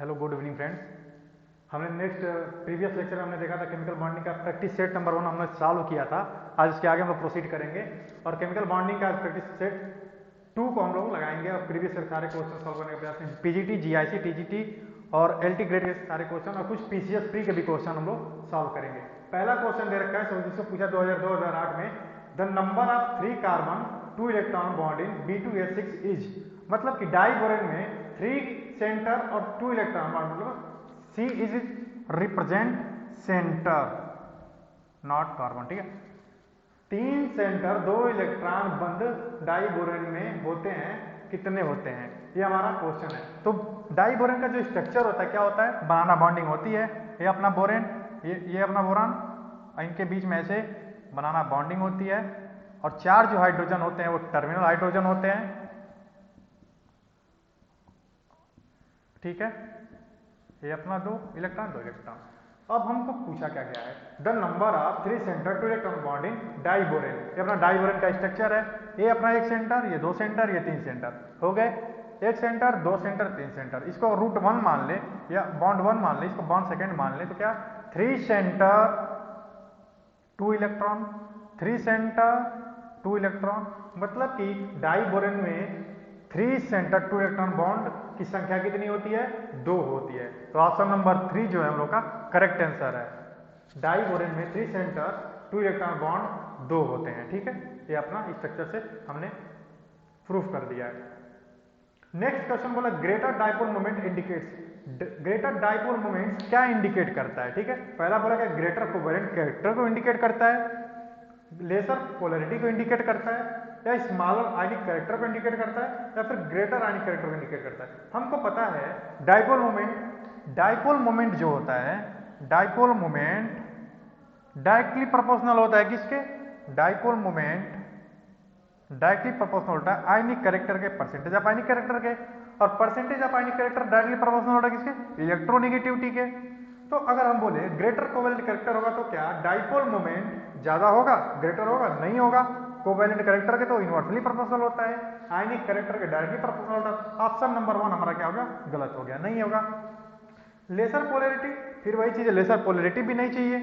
Hello good evening friends. हमने previous lecture में हमने देखा था केमिकल बॉन्डिंग का प्रैक्टिस सेट नंबर 1 हमने सॉल्व किया था। आज इसके आगे हम लोग प्रोसीड करेंगे और केमिकल बॉन्डिंग का प्रैक्टिस सेट 2 को हम लोग लगाएंगे और प्रीवियस से सारे क्वेश्चन सॉल्व करने का प्रयास करेंगे। पीजीटी, जीआईसी, टीजीटी और एलटी ग्रेड के सारे क्वेश्चन और कुछ पीसीएस प्री के भी क्वेश्चन हम लोग सॉल्व करेंगे। पहला क्वेश्चन दे रखा है जिससे पूछा 2002-2008 में, the number of 3 carbon 2 electron bond in B2S6 is, मतलब कि डाइबोरेन में 3 सेंटर और 2 इलेक्ट्रॉन बॉन्ड, मतलब C is represent centre not carbon. ठीक है, 3 सेंटर 2 इलेक्ट्रॉन बंद डाइबोरेन में होते हैं, कितने होते हैं, ये हमारा क्वेश्चन है। तो डाइबोरेन का जो स्ट्रक्चर होता है क्या होता है, बनाना बॉन्डिंग होती है। ये अपना बोरेन, ये अपना बोरान, इनके बीच में ऐसे बनाना बॉन्डिंग होती है और 4 जो हाइड्रोजन होते हैं वो टर्मिनल हाइड्रोजन होते हैं। ठीक है, ये अपना 2 इलेक्ट्रॉन। अब हमको पूछा क्या गया है, the number of 3 centre 2 electron bond in diborane. ये अपना डाइबोरेन का स्ट्रक्चर है। ये अपना 1 सेंटर, ये 2 सेंटर, ये 3 सेंटर हो गए। 1 सेंटर, 2 सेंटर, 3 सेंटर, इसको रूट 1 मान ले या बॉन्ड 1 मान ले, इसको बॉन्ड सेकेंड मान ले, तो क्या 3 सेंटर 2 इलेक्ट्रॉन, 3 सेंटर 2 इलेक्ट्रॉन, मतलब कि डाइबोरेन में 3 सेंटर 2 इलेक्ट्रॉन बॉन्ड की संख्या कितनी होती है, 2 होती है। तो ऑप्शन नंबर 3 जो है हम लोग का करेक्ट आंसर है। डाइबोरेन में 3 सेंटर 2 इलेक्ट्रॉन बॉन्ड 2 होते हैं। ठीक है, ये अपना स्ट्रक्चर से हमने प्रूफ कर दिया है। नेक्स्ट क्वेश्चन बोला, greater dipole moment indicates. Greater dipole moment क्या इंडिकेट करता है। ठीक है, पहला बोला कि ग्रेटर कोवेलेंट कैरेक्टर को इंडिकेट करता है, लेसर पोलैरिटी को इंडिकेट करता है, या स्मॉलर आयनिक कैरेक्टर को इंडिकेट करता है, या फिर ग्रेटर आयनिक कैरेक्टर को इंडिकेट करता है। हमको पता है डाइपोल मोमेंट जो होता है, डाइपोल मोमेंट डायरेक्टली प्रोपोर्शनल होता है किसके, डाइपोल मोमेंट डायरेक्टली प्रोपोर्शनल होता है आयनिक कैरेक्टर के परसेंटेज ऑफ आयनिक कैरेक्टर के, और percentage of ionic character directly proportional होता है किसके, इलेक्ट्रोनेगेटिविटी के। तो अगर हम बोले ग्रेटर कोवेलेंट कैरेक्टर होगा तो क्या डाइपोल मोमेंट ज्यादा होगा, ग्रेटर होगा, नहीं होगा। कोवेलेंट कैरेक्टर के तो इनवर्सली प्रोपोर्शनल होता है, आयनिक कैरेक्टर के डायरेक्टली प्रोपोर्शनल होता है। ऑप्शन नंबर 1 हमारा क्या होगा, गलत हो गया, नहीं होगा। लेसर पोलैरिटी, फिर वही चीज है, लेसर पोलैरिटी भी नहीं चाहिए,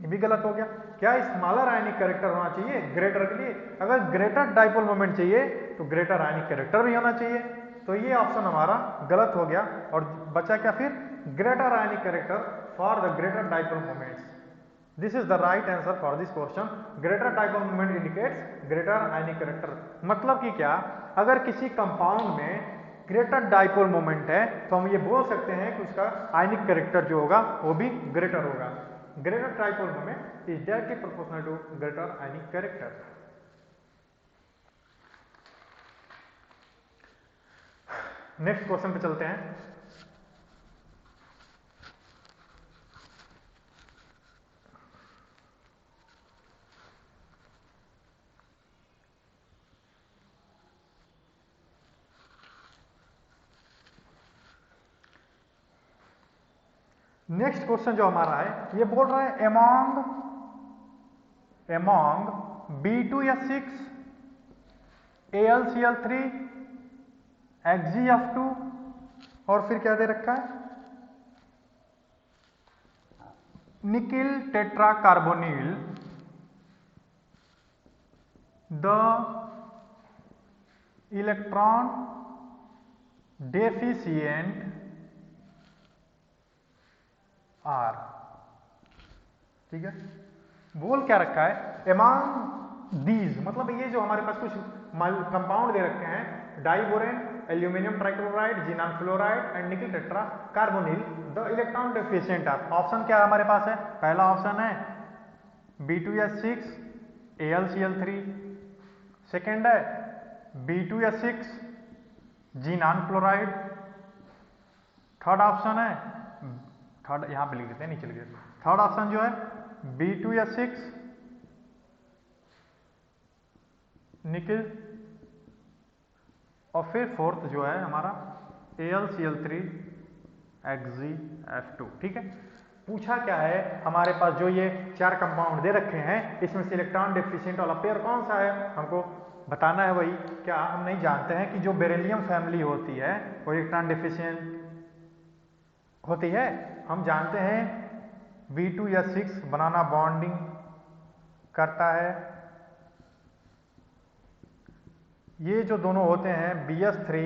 ये भी गलत हो गया। क्या स्मॉलर आयनिक कैरेक्टर होना चाहिए ग्रेटर के लिए, अगर ग्रेटर डाइपोल मोमेंट चाहिए तो ग्रेटर आयनिक कैरेक्टर भी होना चाहिए। तो ये ऑप्शन हमारा गलत हो गया और बचा क्या फिर, greater ionic character for the greater dipole moments. This is the right answer for this question. Greater dipole moment indicates greater ionic character. मतलब कि क्या, अगर किसी कंपाउंड में ग्रेटर डाइपोल मोमेंट है तो हम ये बोल सकते हैं कि उसका आयनिक कैरेक्टर जो होगा वो भी ग्रेटर होगा। Greater dipole moment is directly proportional to greater ionic character. Next question पे चलते हैं। नेक्स्ट क्वेश्चन जो हमारा है ये बोल रहा है among B2S6 AlCl3 HgF2 और फिर क्या दे रखा है, nickel tetracarbonyl, the electron deficient are. ठीक है, बोल क्या रखा है, एमॉन्ग दीज, मतलब ये जो हमारे पास कुछ कंपाउंड दे रखे हैं, diborane, aluminium trichloride, xenon fluoride and nickel tetra carbonyl, the electron deficient are. Option क्या हमारे पास है, पहला ऑप्शन है B2S6 AlCl3, सेकेंड है B2S6 जिनान फ्लोराइड, थर्ड ऑप्शन है, थर्ड यहां पे लिख देते हैं, नीचे लिख देते हैं, थर्ड ऑप्शन जो है B2S6 निकिल, और फिर फोर्थ जो है हमारा AlCl3 HgF2। ठीक है, पूछा क्या है, हमारे पास जो ये 4 कंपाउंड दे रखे हैं इसमें से इलेक्ट्रॉन डेफिशिएंट वाला पेयर कौन सा है, हमको बताना है। वही क्या हम नहीं जानते हैं कि जो बेरिलियम फैमिली होती है वो इलेक्ट्रॉन डेफिशिएंट होती है। हम जानते हैं B2S6 बनाना बॉन्डिंग करता है। ये जो दोनों होते हैं BS3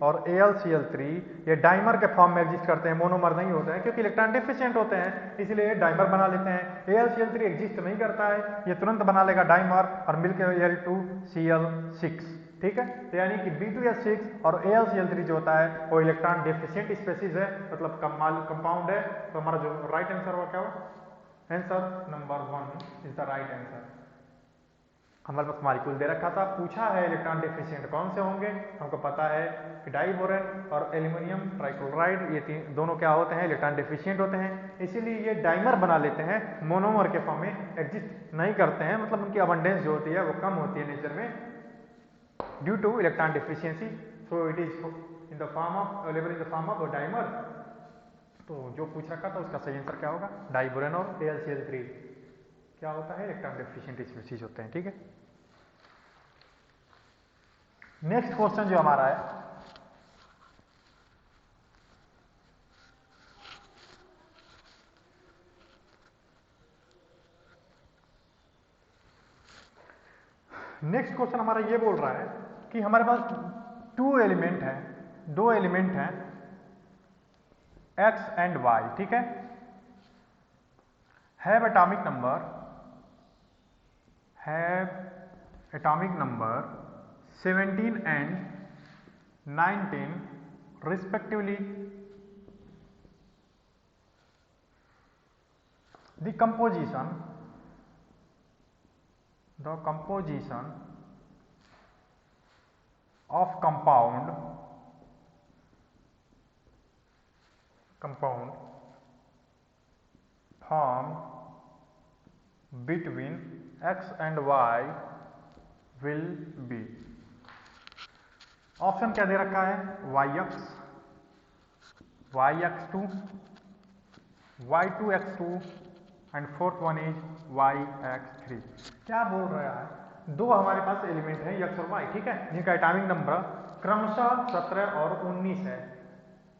और AlCl3, ये डाइमर के फॉर्म में एग्जिस्ट करते हैं, मोनोमर नहीं होते हैं, क्योंकि इलेक्ट्रॉन डेफिशिएंट होते हैं, इसलिए ये डाइमर बना लेते हैं। AlCl3 एग्जिस्ट नहीं करता है, ये तुरंत बना लेगा डाइमर और मिलकर Al2Cl6। ठीक है, तो यानी कि B2S6 और AlCl3 जो होता है वो इलेक्ट्रॉन डेफिशिएंट स्पेसीज है, मतलब कंपाउंड है। तो हमारा जो राइट आंसर हुआ क्या हुआ? Answer number 1 is the right answer. हमारे पास मॉलिक्यूल दे रखा था, पूछा है इलेक्ट्रॉन डेफिशिएंट कौन से होंगे। हमको पता है कि डाइबोरेन और एल्यूमिनियम ट्राइक्लोराइड ये दोनों क्या होते हैं? इलेक्ट्रॉन डेफिशिएंट होते हैं, इसीलिए ये डाइमर बना लेते हैं, मोनोमर के फॉर्म में एग्जिस्ट नहीं करते हैं, मतलब उनकी अबंडेंस जो होती है वो कम होती है नेचर में due two electron deficiency. So it is in the form of available in the form of dimer. तो जो पूछ रखा था उसका सही आंसर क्या होगा? डाइबोरेन और AlCl3 क्या होता है? इलेक्ट्रॉन डेफिशिएंट स्पीशीज होते हैं। ठीक है, नेक्स्ट क्वेश्चन जो हमारा है, नेक्स्ट क्वेश्चन हमारा ये बोल रहा है कि हमारे पास दो एलिमेंट हैं X एंड Y। ठीक है, have atomic number 17 and 19 respectively. The composition of compound formed between X and Y will be। Option क्या दे रखा है? YX, YX2, Y2X2 and fourth one is YX3। क्या बोल रहा है? दो हमारे पास एलिमेंट है X और Y, ठीक है, जिनका एटॉमिक नंबर क्रमशः 17 और 19 है।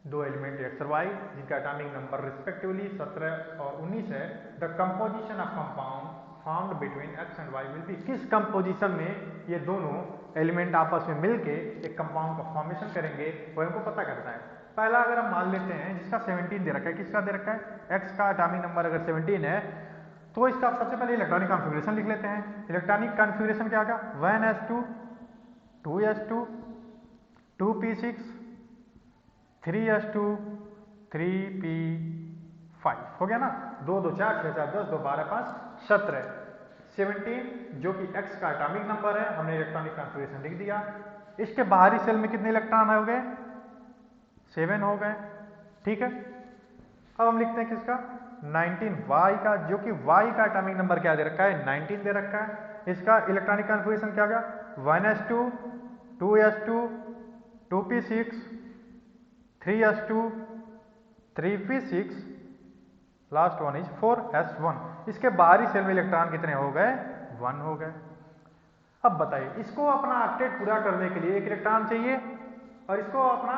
दो एलिमेंट X और Y जिनका एटॉमिक नंबर रिस्पेक्टिवली 17 और 19 है। The composition of compound formed between X and Y will be. किस कंपोजिशन में ये दोनों एलिमेंट आपस में मिलके एक कंपाउंड का फॉर्मेशन करेंगे, वो हमको पता करना है। पहला अगर हम मान लेते हैं जिसका 17 दे रखा है, किसका दे रखा है? X का एटॉमिक नंबर अगर 17 है तो इसका सबसे पहले इलेक्ट्रॉनिक कॉन्फ़िगरेशन लिख लेते हैं। इलेक्ट्रॉनिक कॉन्फ़िगरेशन क्या होगा? 1s2 2s2 2p6 3s2 3p5 हो गया ना। 2 2 4 6 7 10 2 12 5 17। 17 जो कि X का एटॉमिक नंबर है, हमने इलेक्ट्रॉनिक कॉन्फ़िगरेशन लिख दिया। इसके बाहरी सेल में कितने इलेक्ट्रॉन हो गए? 7 हो गए, ठीक है। अब हम लिखते हैं किसका? 19 Y का, जो कि Y का एटॉमिक नंबर क्या दे रखा है? 19 दे रखा है। इसका इलेक्ट्रॉनिक कॉन्फ़िगरेशन क्या होगा? 1s2 2s2 2p6 3s2 3p6 last one is 4s1। इसके बाहरी सेल में इलेक्ट्रॉन कितने हो गए? 1 हो गए। अब बताइए, इसको अपना ऑक्टेट पूरा करने के लिए एक इलेक्ट्रॉन चाहिए और इसको अपना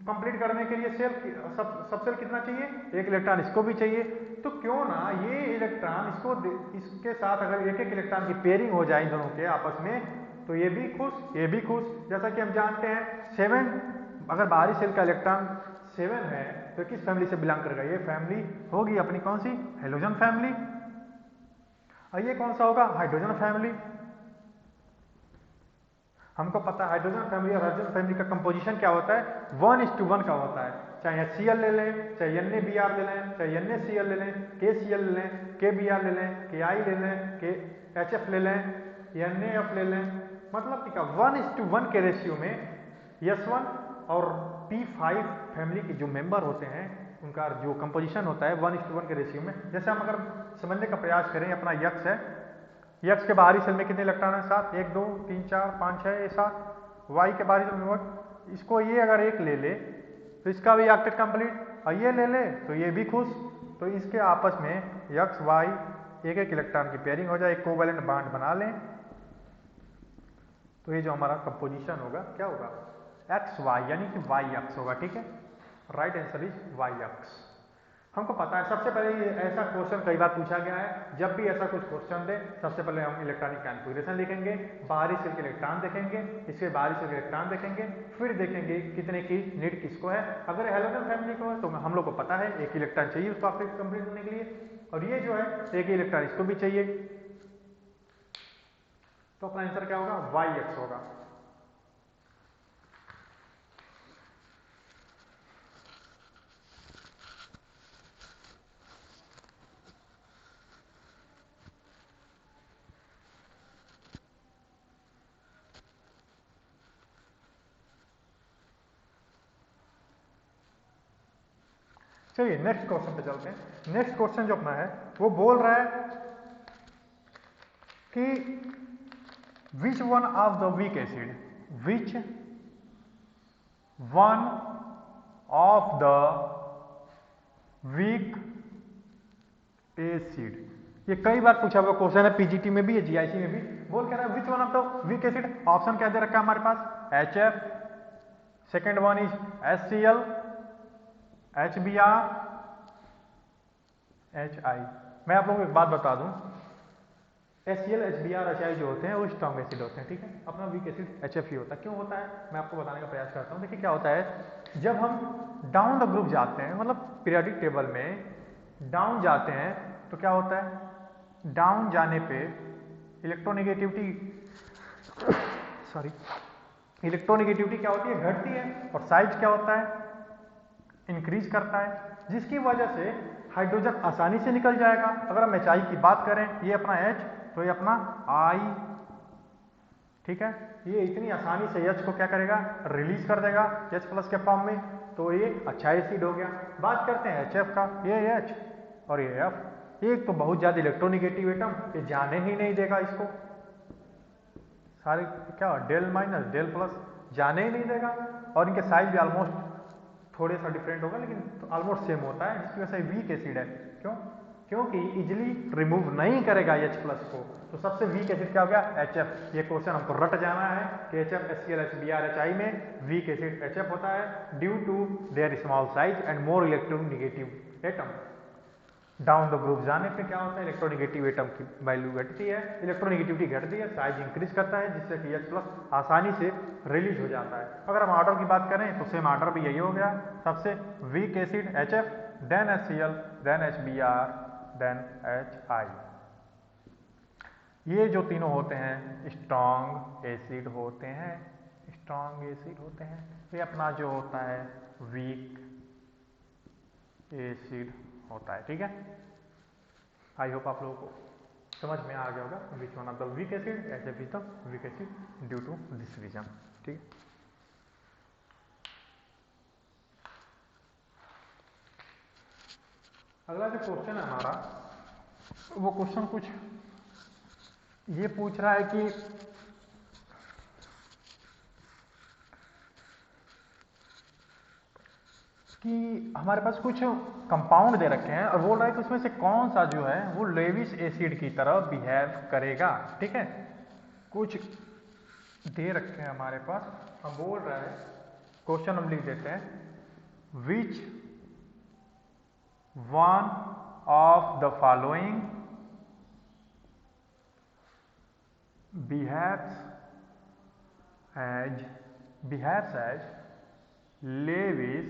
कंप्लीट करने के लिए सेल सब सेल कितना चाहिए? एक इलेक्ट्रॉन इसको भी चाहिए। तो क्यों ना ये इलेक्ट्रॉन इसके साथ अगर एक एक इलेक्ट्रॉन की पेयरिंग हो जाए दोनों के आपस में, तो ये भी खुश ये भी खुश। जैसा कि हम जानते हैं 7, अगर बाहरी सेल का इलेक्ट्रॉन 7 है तो किस फैमिली से बिलोंग करेगा? ये फैमिली होगी अपनी कौन सी? Halogen family. और ये कौन सा होगा? Hydrogen family. हमको पता है हाइड्रोजन फैमिली और हाइड्रोजन फैमिली का कंपोजिशन क्या होता है? 1:1 का होता है। चाहे HCl ले लें, चाहे NaBr ले लें, चाहे NaCl ले लें, KCl ले लें, KBr ले लें, KI ले लें, KHF ले लें, NaF ले लें, मतलब कि 1:1 के रेशियो में S1 और P5 फैमिली के जो मेंबर होते हैं उनका जो कंपोजिशन होता है 1:1 के रेशियो में। जैसे हम अगर समझने का प्रयास करें, अपना X है, X के बाहरी सेल में कितने इलेक्ट्रॉन है? 7, 1 2 3 4 5 6 ये 7। Y के बाहरी सेल में इसको ये अगर एक ले ले तो इसका भी ऑक्टेट कंप्लीट, और ये ले ले तो ये भी खुश। तो इसके आपस में X Y एक एक इलेक्ट्रॉन की पेयरिंग हो जाए, एक कोवैलेंट बॉन्ड बना लें, तो ये जो हमारा कंपोजिशन होगा क्या होगा? XY यानी कि YX होगा, ठीक है। राइट आंसर इज वाई अक्स। हमको पता है सबसे पहले ये ऐसा क्वेश्चन कई बार पूछा गया है, जब भी ऐसा कुछ क्वेश्चन दे सबसे पहले हम इलेक्ट्रॉनिक कॉन्फ़िगरेशन लिखेंगे, बाहरी शेल के इलेक्ट्रॉन देखेंगे, इसके बाहरी शेल के इलेक्ट्रॉन देखेंगे, फिर देखेंगे कितने की नीड किसको है। अगर हेलोजन फैमिली को है तो हम लोग को पता है एक इलेक्ट्रॉन चाहिए उसको ऑक्टेट कंप्लीट करने के लिए, और ये जो है एक इलेक्ट्रॉन इसको भी चाहिए, तो अपना आंसर क्या होगा, वाई एक्स होगा। चलिए नेक्स्ट क्वेश्चन पे चलते हैं। नेक्स्ट क्वेश्चन जो अपना है वो बोल रहा है कि विच one of the weak acid, which one of the weak acid, ये कई बार पूछा हुआ क्वेश्चन है, पीजीटी में भी है, जीआईसी में भी। बोल कह रहा है which one of the weak acid, option क्या दे रखा है हमारे पास, HF, second one is HCl, HBr, HI। मैं आप लोगों को एक बात बता दूं, HCl, HBr, HI जो होते हैं वो स्ट्रॉन्ग एसिड होते हैं, ठीक है। अपना वीक एसिड HF ही होता है। क्यों होता है मैं आपको बताने का प्रयास करता हूं। देखिए क्या होता है, जब हम डाउन द ग्रुप जाते हैं, मतलब पीरियोडिक टेबल में डाउन जाते हैं, तो क्या होता है, डाउन जाने पे इलेक्ट्रोनेगेटिविटी इलेक्ट्रोनेगेटिविटी क्या होती है, घटती है, और साइज क्या होता है, इंक्रीज करता है, जिसकी वजह से हाइड्रोजन आसानी से निकल जाएगा। अगर हम HI की बात करें, ये अपना H तो ये अपना I, ठीक है, ये इतनी आसानी से H को क्या करेगा, रिलीज कर देगा H प्लस के फॉर्म में, तो ये अच्छा एसिड हो गया। बात करते हैं HF का, ये H और ये F, एक तो बहुत ज्यादा इलेक्ट्रोनिगेटिव एटम, ये जाने ही नहीं देगा इसको, सारे क्या डेल माइनस डेल प्लस जाने ही नहीं देगा, और इनके साइज भी ऑलमोस्ट थोड़े सा डिफरेंट होगा लेकिन ऑलमोस्ट सेम होता है, जिसकी वजह से वीक एसिड है। क्यों, क्योंकि इजिली रिमूव नहीं करेगा H प्लस को, तो सबसे वीक एसिड क्या हो गया, HF। ये क्वेश्चन हमको रट जाना है कि HF, HCl, HBr, HI में वीक एसिड HF होता है, due to their small size and more electronegative atom. Down the group जाने पे क्या होता है, इलेक्ट्रोनेगेटिव एटम की वैल्यू घटती है, इलेक्ट्रोनेगेटिविटी घटती है, साइज इंक्रीज करता है, जिससे कि H प्लस आसानी से रिलीज हो जाता है। अगर हम ऑर्डर की बात करें तो सेम ऑर्डर भी यही हो गया, सबसे weak acid HF, then HCl, then HBr, then HI। ये जो तीनों होते हैं स्ट्रॉन्ग एसिड होते हैं, स्ट्रॉन्ग एसिड होते हैं। ये अपना जो होता है वीक एसिड होता है, ठीक है। आई होप आप लोगों को समझ में आ गया होगा which one of the weak acid, HF is the weak acid due to this reason, ठीक है। अगला जो क्वेश्चन है हमारा, वो क्वेश्चन कुछ ये पूछ रहा है कि हमारे पास कुछ कंपाउंड दे रखे हैं और बोल रहा है कि उसमें से कौन सा जो है वो लेविस एसिड की तरह बिहेव करेगा, ठीक है। कुछ दे रखे हैं हमारे पास, हम बोल रहा है, क्वेश्चन हम लिख देते हैं, which one of the following behaves as Lewis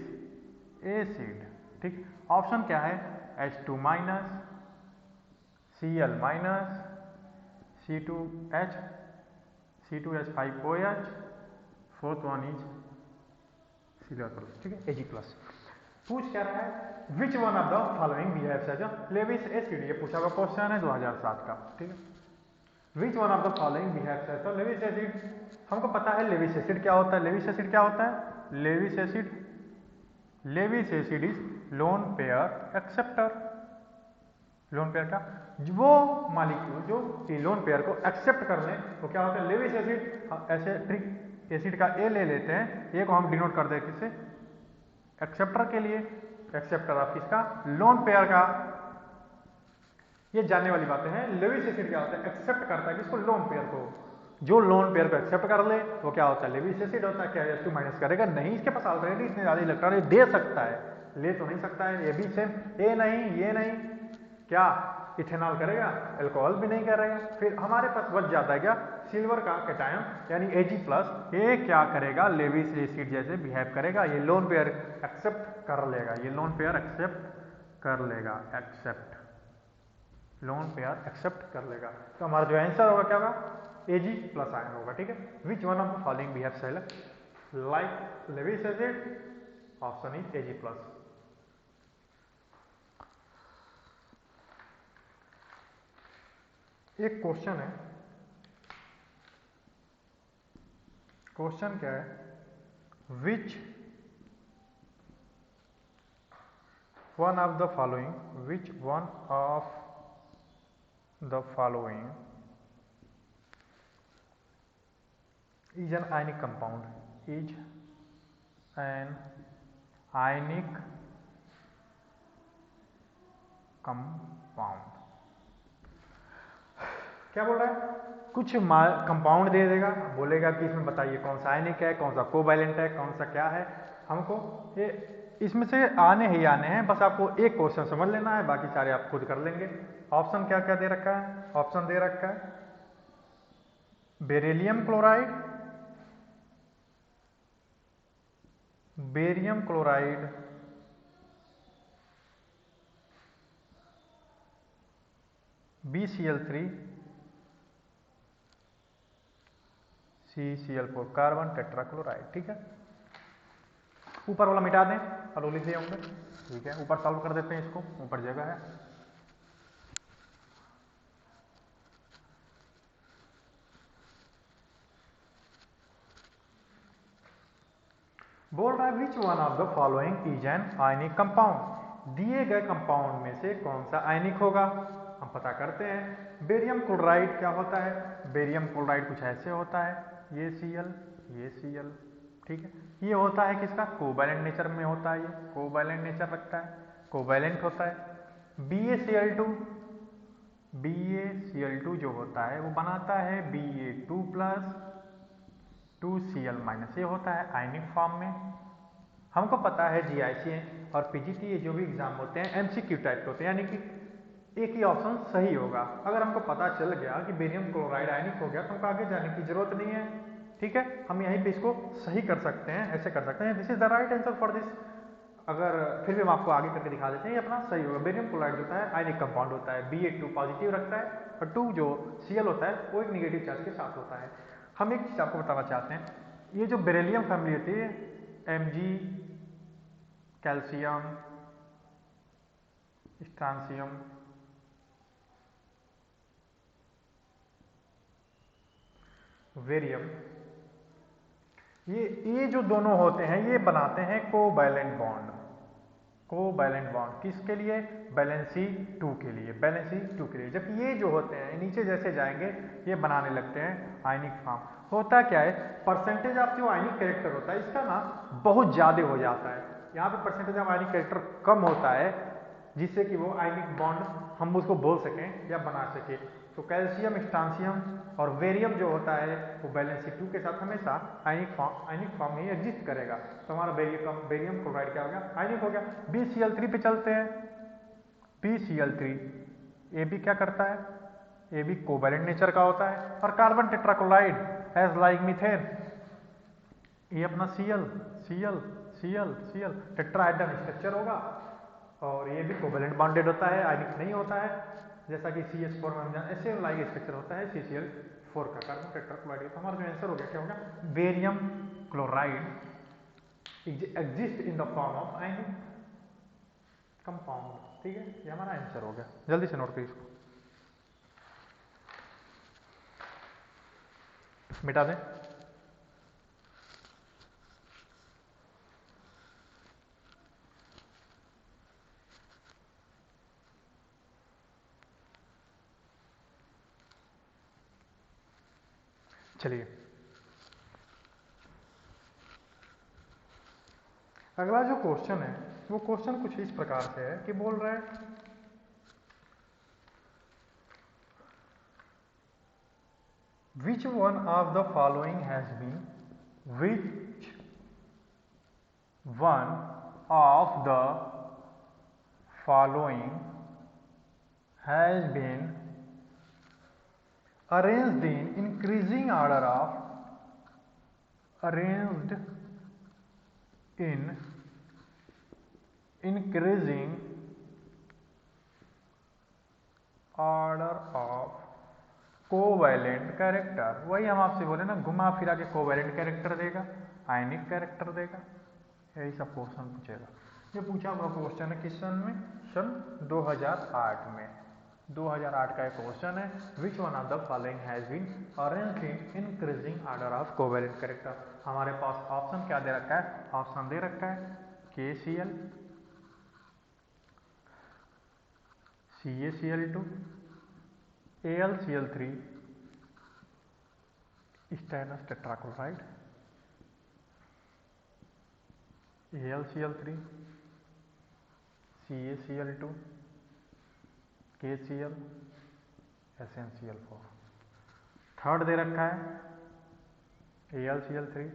acid, ठीक। ऑप्शन क्या है, H2 minus, Cl minus, C2H, C2H5OH, fourth one is Cl plus, ठीक है, Ag प्लस। पूछ क्या रहा है, which one of the following behaves as Lewis acid, ये पूछा हुआ क्वेश्चन है 2007 का, ठीक है। Which one of the following behaves as Lewis acid, हमको पता है लेविस एसिड क्या होता है। लेविस एसिड क्या होता है, Lewis acid is lone pair acceptor. Lone pair का वो मॉलिक्यूल जो लोन पेयर को एक्सेप्ट कर लें तो क्या होता है, लेविस एसिड। ऐसे ट्रिक एसिड का ए ले लेते हैं, ए को हम डिनोट कर दें किससे, एक्सेप्टर के लिए, एक्सेप्टर ऑफ किसका, लोन पेयर का। ये जानने वाली बातें हैं। लेविस एसिड क्या होता है, एक्सेप्ट करता है किसको, लोन पेयर को। जो लोन पेयर को एक्सेप्ट कर ले वो क्या होता है, लेविस एसिड होता है। क्या S2 माइनस करेगा नहीं, इसके पास ऑलरेडी इसने ज्यादा इलेक्ट्रॉन दे सकता है, ले तो नहीं सकता है। ये भी सेम, ए नहीं ये नहीं, क्या इथेनॉल करेगा, अल्कोहल भी नहीं करेगा। फिर हमारे पास बच जाता है क्या, सिल्वर का कैटायन यानी Ag+, ये क्या करेगा, लेविस एसिड जैसे बिहेव करेगा, ये लोन पेयर एक्सेप्ट कर लेगा, ये लोन पेयर एक्सेप्ट कर लेगा, एक्सेप्ट लोन पेयर एक्सेप्ट कर लेगा। तो हमारा जो आंसर होगा क्या होगा, Ag+ आयन होगा। ठीक है, which one of the following behave select like Lewis acid, option is Ag+। एक क्वेश्चन है, क्वेश्चन क्या है, which one of the following, which one of the following is an ionic compound, is an ionic compound. क्या बोल रहा है, कुछ compound दे देगा, बोलेगा कि इसमें बताइए कौन सा आयनिक है, कौन सा कोवैलेंट है, कौन सा क्या है। हमको ये इसमें से आने ही आने हैं, बस आपको एक क्वेश्चन समझ लेना है, बाकी सारे आप खुद कर लेंगे। ऑप्शन क्या क्या दे रखा है, ऑप्शन दे रखा है beryllium chloride, barium chloride, BCl3, CCl4 carbon tetrachloride. ठीक है, ऊपर वाला मिटा दें और लिख दिए होंगे। ठीक है, ऊपर सॉल्व कर देते हैं इसको, ऊपर जगह है। बोल रहा है which one of the following is an ionic compound, दिए गए कंपाउंड में से कौन सा आयनिक होगा, हम पता करते हैं। बेरियम क्लोराइड क्या होता है, बेरियम क्लोराइड कुछ ऐसे होता है, ये Cl, ये Cl। ठीक है, ये होता है किसका, कोवैलेंट नेचर में होता है, ये कोवैलेंट नेचर रखता है, कोवैलेंट होता है। BaCl2, BaCl2 जो होता है वो बनाता है Ba2+, 2Cl-, ये होता है आयनिक फॉर्म में। हमको पता है GIC और PGT ये जो भी एग्जाम होते हैं MCQ टाइप के होते हैं, यानी कि एक ही ऑप्शन सही होगा। अगर हमको पता चल गया कि बेरियम क्लोराइड आयनिक हो गया तो हमको आगे जाने की जरूरत नहीं है। ठीक है, हम यहीं पे इसको सही कर सकते हैं, ऐसे कर सकते हैं, this is the right answer for this. अगर फिर भी हम आपको आगे करके दिखा देते हैं, ये अपना सही होगा। बेरियम क्लोराइड होता है आयनिक कंपाउंड होता है, Ba2 पॉजिटिव रखता है और 2 जो Cl होता है वो एक निगेटिव चार्ज के साथ होता है। हम एक चीज आपको बताना चाहते हैं, ये जो बेरिलियम फैमिली होती है, Mg, कैल्शियम, स्ट्रांसियम, वेरियम, ये जो दोनों होते हैं ये बनाते हैं कोवैलेंट बॉन्ड। कोवैलेंट बॉन्ड किसके लिए, वैलेंसी 2 के लिए, वैलेंसी 2 के लिए। जबकि ये जो होते हैं नीचे जैसे जाएंगे ये बनाने लगते हैं आयनिक फॉर्म। होता क्या है, परसेंटेज ऑफ जो आयनिक कैरेक्टर होता है इसका ना बहुत ज्यादा हो जाता है। यहाँ पे परसेंटेज ऑफ आयनिक कैरेक्टर कम होता है जिससे कि वो आयनिक बॉन्ड हम उसको बोल सकें या बना सके। तो कैल्शियम, स्ट्रांसियम और वेरियम जो होता है वो वैलेंसी 2 के साथ हमेशा आयनिक फॉर्म में ही एग्जिस्ट करेगा। तो हमारा बेरियम क्लोराइड क्या हो गया, आयनिक हो गया। BCl3 पे चलते हैं, BCl3 ये भी क्या करता है, ये भी कोवैलेंट नेचर का होता है। और carbon tetrachloride as like methane, ये अपना Cl, Cl, Cl, Cl tetrahedral structure होगा और ये भी कोवैलेंट बॉन्डेड होता है, आयनिक नहीं होता है। जैसा कि CH4 में हम जानते हैं ऐसे लाइक स्ट्रक्चर होता है CCl4 का, कार्बन टेट्राक्लोराइड। तो हमारा जो आंसर हो गया क्या होगा, barium chloride exist in the form of ionic compound. ठीक है, ये हमारा आंसर हो गया। जल्दी से नोट करिए इसको, मिटा दें। चलिए अगला जो क्वेश्चन है वो क्वेश्चन कुछ इस प्रकार से है कि बोल रहा है which one of the following has been, which one of the following has been arranged in increasing order of, arranged in increasing order of covalent character. वही हम आपसे बोले ना, घुमा फिरा के कोवैलेंट कैरेक्टर देगा, आयनिक कैरेक्टर देगा, यही सब क्वेश्चन पूछेगा। ये पूछा हुआ क्वेश्चन है किस सन में, सन 2008 में। 2008 का एक क्वेश्चन है, which one of the following has been arranged in increasing order of covalent character. हमारे पास ऑप्शन क्या दे रखा है, ऑप्शन दे रखा है KCl, CaCl2, AlCl3, stannous tetrachloride, AlCl3, CaCl2, KCl, SnCl4। Third दे रखा है AlCl3,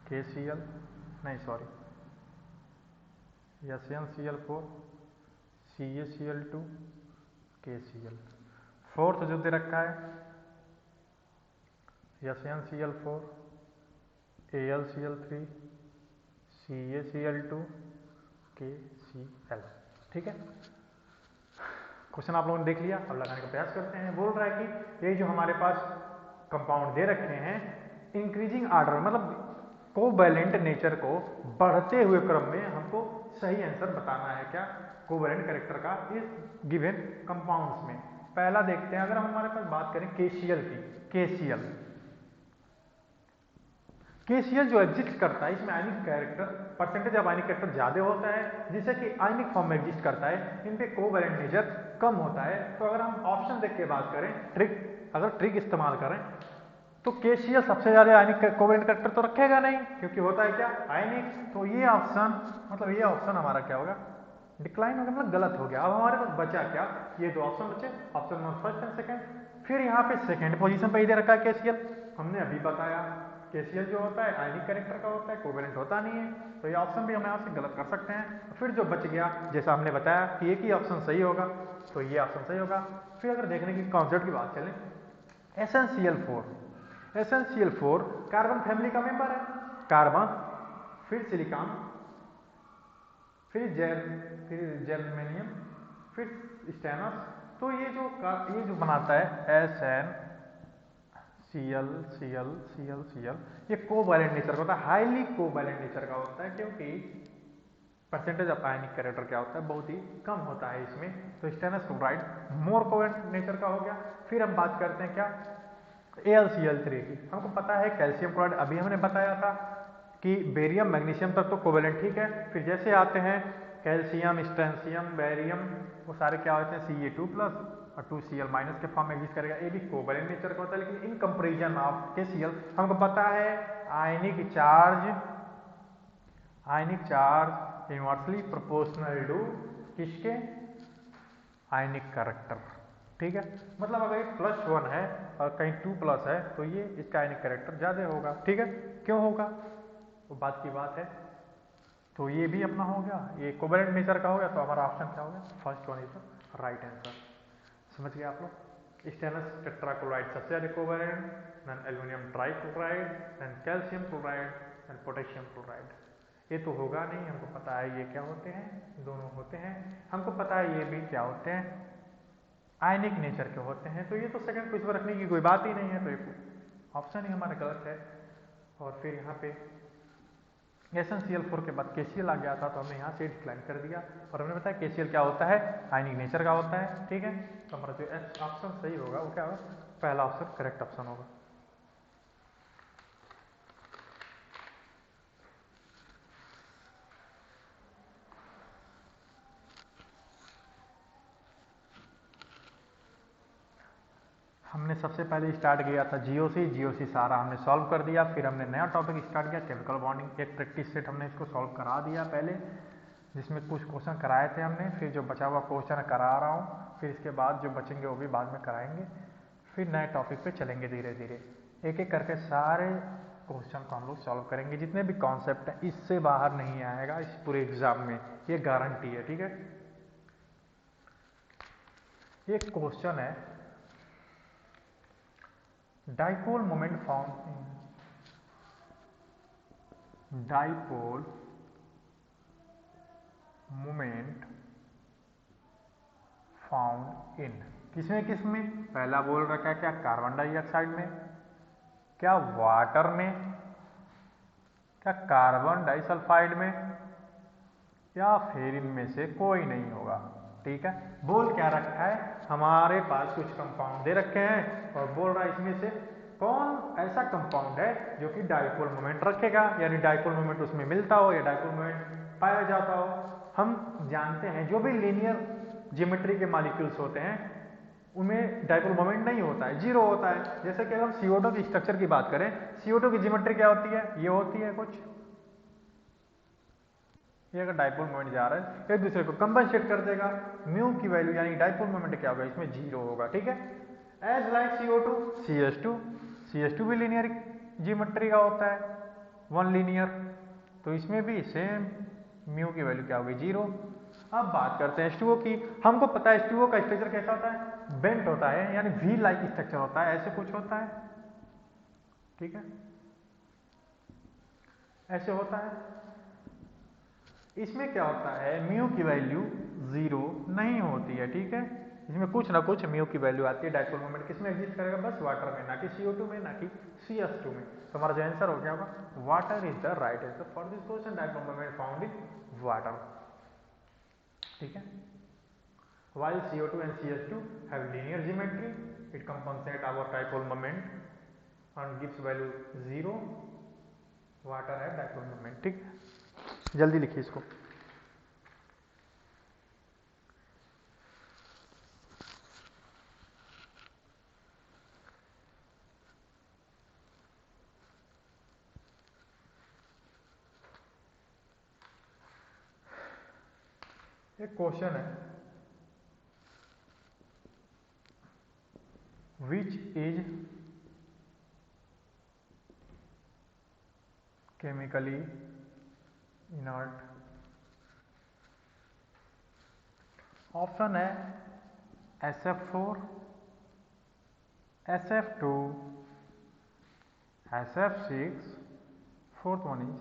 KCl, नहीं sorry, SnCl4, CaCl2, KCl। Fourth जो दे रखा है SnCl4, AlCl3, CaCl2, KCl। ठीक है, क्वेश्चन आप लोगों ने देख लिया। अब लगाने का प्रयास करते हैं। बोल रहा है कि ये जो हमारे पास कंपाउंड दे रखे हैं, इंक्रीजिंग ऑर्डर मतलब कोवैलेंट नेचर को बढ़ते हुए क्रम में हमको सही आंसर बताना है क्या, कोवैलेंट कैरेक्टर का इस गिवन कंपाउंड्स में। पहला देखते हैं, अगर हम हमारे पास बात करें KCl की, KCl जो एग्जिस्ट करता है, इसमें आयनिक character, percentage of ionic character ज्यादा होता है, जिससे कि आयनिक फॉर्म में एग्जिस्ट करता है, इन पे कोवैलेंट नेचर कम होता है। तो अगर हम ऑप्शन देख के बात करें, अगर ट्रिक इस्तेमाल करें, तो KCl सबसे ज्यादा आयनिक कोवैलेंट कैरेक्टर तो रखेगा नहीं, क्योंकि होता है क्या, आयनिक। तो ये ऑप्शन, मतलब ये ऑप्शन हमारा क्या होगा, डिक्लाइन हो गया, मतलब गलत हो गया। अब हमारे पास बचा क्या, ये दो ऑप्शन बचे, option number first and second. फिर यहाँ पे सेकंड पोजीशन पे दे रखा है KCl। हमने अभी बताया KCl जो होता है आयनिक कैरेक्टर का होता है, कोवैलेंट होता नहीं है, तो ये ऑप्शन भी हम यहाँ से गलत कर सकते हैं। फिर जो बच गया, जैसा हमने बताया कि एक ही ऑप्शन सही होगा, तो ये ऑप्शन सही होगा। फिर अगर देखने की कॉन्सेप्ट की बात चले, SnCl4 कार्बन फैमिली का मेंबर है, कार्बन, फिर सिलिकॉन, फिर जर्मेनियम, फिर स्टेनस। तो ये जो बनाता है SnCl, ये कोवैलेंट नेचर का होता है, हाईली कोवैलेंट नेचर का होता है, क्योंकि परसेंटेज ऑफ आयनिक कैरेक्टर क्या होता है, बहुत ही कम होता है इसमें। तो स्टेनस क्लोराइड मोर कोवैलेंट नेचर का हो गया। फिर हम बात करते हैं क्या, AlCl3 की। हमको पता है कैल्शियम क्लोराइड, अभी हमने बताया था कि बेरियम मैग्नीशियम तक तो कोवैलेंट ठीक है। फिर जैसे आते हैं कैल्शियम, स्ट्रेंशियम, बेरियम, वो सारे क्या होते हैं Ca2+ और 2Cl- के फॉर्म में एग्जिस्ट करेगा, ये भी कोवैलेंट नेचर का होता है। लेकिन इन कंपेरिजन ऑफ KCl हमको पता है ionic charge inversely proportional to किसके, आयनिक कैरेक्टर। ठीक है, मतलब अगर एक +1 है और कहीं 2+ है, तो ये इसका आयनिक कैरेक्टर ज्यादा होगा। ठीक है, क्यों होगा वो बात की बात है। तो ये भी अपना हो गया, ये कोवैलेंट नेचर का हो गया, तो हमारा ऑप्शन क्या हो गया, first one is the right answer. समझ गए आप लोग। स्टेनस टेट्राक्लोराइड सबसे ज्यादा covalent, then aluminium trichloride, then calcium chloride, then potassium chloride. ये तो होगा नहीं, हमको पता है ये क्या होते हैं, दोनों होते हैं। हमको पता है ये भी क्या होते हैं, आयनिक नेचर के होते हैं। तो ये तो सेकंड क्वेश्चन रखने की कोई बात ही नहीं है, तो ये ऑप्शन ही हमारा गलत है। और फिर यहाँ पे SnCl4 के बाद KCl आ गया था, तो हमने यहाँ से डिक्लाइन कर दिया और हमने बताया KCl क्या होता है, आयनिक नेचर का होता है। ठीक है, तो हमारा जो ऑप्शन सही होगा वो क्या होगा, पहला ऑप्शन करेक्ट ऑप्शन होगा। हमने सबसे पहले स्टार्ट किया था जीओसी सारा हमने सॉल्व कर दिया। फिर हमने नया टॉपिक स्टार्ट किया केमिकल बॉन्डिंग, एक प्रैक्टिस सेट हमने इसको सॉल्व करा दिया पहले, जिसमें कुछ क्वेश्चन कराए थे हमने। फिर जो बचा हुआ क्वेश्चन करा रहा हूँ, फिर इसके बाद जो बचेंगे वो भी बाद में कराएंगे। फिर नए टॉपिक पे चलेंगे धीरे धीरे, एक एक करके सारे क्वेश्चन को हम लोग सॉल्व करेंगे। जितने भी कॉन्सेप्ट हैं इससे बाहर नहीं आएगा इस पूरे एग्जाम में, ये गारंटी है, ठीक है। एक क्वेश्चन है, dipole moment found in dipole moment found in किसमें किसमें, पहला बोल रखा है क्या कार्बन डाइऑक्साइड में, क्या वाटर में, क्या कार्बन डाइसल्फाइड में, या फिर इनमें से कोई नहीं होगा, ठीक है। बोल क्या रखा है, हमारे पास कुछ कंपाउंड दे रखे हैं और बोल रहा है इसमें से कौन ऐसा कंपाउंड है जो कि डाइपोल मोमेंट रखेगा, यानी डाइपोल मोमेंट उसमें मिलता हो या डाइपोल मोमेंट पाया जाता हो। हम जानते हैं जो भी लीनियर ज्योमेट्री के मॉलिक्यूल्स होते हैं उनमें डाइपोल मोमेंट नहीं होता है, जीरो होता है। जैसे कि हम CO2 की स्ट्रक्चर की बात करें, CO2 की ज्योमेट्री क्या होती है, ये होती है कुछ, ये अगर डाइपोल मोमेंट जा रहा है एक दूसरे को कंपनसेट कर देगा, म्यू की वैल्यू यानी डाइपोल मोमेंट क्या होगा, इसमें जीरो होगा, ठीक है। एज लाइक CO2 CH2 भी लीनियर ज्योमेट्री का होता है, वन लीनियर, तो इसमें भी सेम म्यू की वैल्यू क्या होगी, जीरो। अब बात करते हैं H2O की। हमको पता है H2O का स्ट्रक्चर कैसा होता है, बेंट होता है, यानी V लाइक स्ट्रक्चर होता है, ऐसे कुछ होता है, ठीक है, ऐसे होता है। इसमें क्या होता है, म्यू की वैल्यू जीरो नहीं होती है, ठीक है। इसमें कुछ ना कुछ म्यू की वैल्यू आती है। डाइपोल मोमेंट किसमें एग्जिस्ट करेगा, बस वाटर में, ना कि CO2 में, ना कि CH2 में। तो हमारा जो आंसर हो गया होगा, water is the right answer for this question, dipole moment found in water, ठीक है। While CO2 and CH2 have linear geometry, it compensates our dipole moment and gives value 0. Water है dipole moment, ठीक। जल्दी लिखिए इसको। एक question है, which is chemically inert। Option है SF4, SF2, SF6, fourth one is